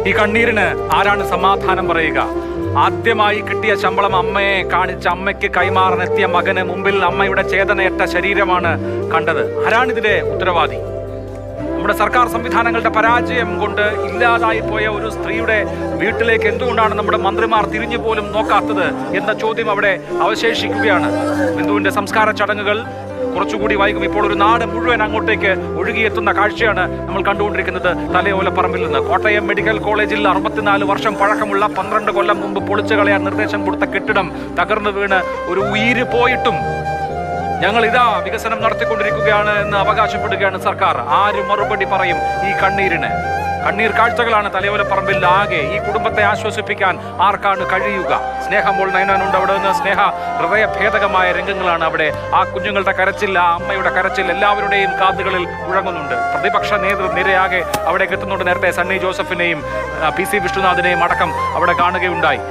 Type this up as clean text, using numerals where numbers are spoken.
ഈ കണ്ണീരിന് ആരാണ് സമാധാനം പറയുക? ആദ്യമായി കിട്ടിയ ശമ്പളം അമ്മയെ കാണിച്ച് അമ്മയ്ക്ക് കൈമാറാനെത്തിയ മകന് മുമ്പിൽ അമ്മയുടെ ചേതനയറ്റ ശരീരമാണ് കണ്ടത്. ആരാണിതിന്റെ ഉത്തരവാദി? നമ്മുടെ സർക്കാർ സംവിധാനങ്ങളുടെ പരാജയം കൊണ്ട് ഇല്ലാതായി പോയ ഒരു സ്ത്രീയുടെ വീട്ടിലേക്ക് എന്തുകൊണ്ടാണ് നമ്മുടെ മന്ത്രിമാർ തിരിഞ്ഞു പോലും നോക്കാത്തത് എന്ന ചോദ്യം അവിടെ അവശേഷിക്കുകയാണ്. ബിന്ദുവിന്റെ സംസ്കാര ചടങ്ങുകൾ കുറച്ചുകൂടി വൈകും. ഇപ്പോൾ ഒരു നാട് മുഴുവൻ അങ്ങോട്ടേക്ക് ഒഴുകിയെത്തുന്ന കാഴ്ചയാണ് നമ്മൾ കണ്ടുകൊണ്ടിരിക്കുന്നത്. തലയോലപ്പറമ്പിൽ നിന്ന് കോട്ടയം മെഡിക്കൽ കോളേജിൽ 64 വർഷം പഴക്കമുള്ള 12 കൊല്ലം മുമ്പ് പൊളിച്ചു കളയാൻ നിർദ്ദേശം കൊടുത്ത കെട്ടിടം തകർന്നു വീണ് ഒരു ഉയിര് പോയിട്ടും ഞങ്ങൾ ഇതാ വികസനം നടത്തിക്കൊണ്ടിരിക്കുകയാണ് എന്ന് അവകാശപ്പെടുകയാണ് സർക്കാർ. ആര് മറുപടി പറയും ഈ കണ്ണീരിന്? കണ്ണീർ കാഴ്ചകളാണ് തലയോലപ്പറമ്പിൽ ആകെ. ഈ കുടുംബത്തെ ആശ്വസിപ്പിക്കാൻ ആർക്കാണ് കഴിയുക? സ്നേഹമോൾ നയനാനുണ്ട് അവിടെ നിന്ന്. സ്നേഹ, ഹൃദയഭേദകമായ രംഗങ്ങളാണ് അവിടെ. ആ കുഞ്ഞുങ്ങളുടെ കരച്ചിൽ, ആ അമ്മയുടെ കരച്ചിൽ എല്ലാവരുടെയും കാതുകളിൽ മുഴങ്ങുന്നുണ്ട്. പ്രതിപക്ഷ നേതൃനിരയാകെ അവിടേക്ക് എത്തുന്നുണ്ട്. നേരത്തെ സണ്ണി ജോസഫിനെയും PC വിഷ്ണുനാഥിനെയും അടക്കം അവിടെ കാണുകയുണ്ടായി.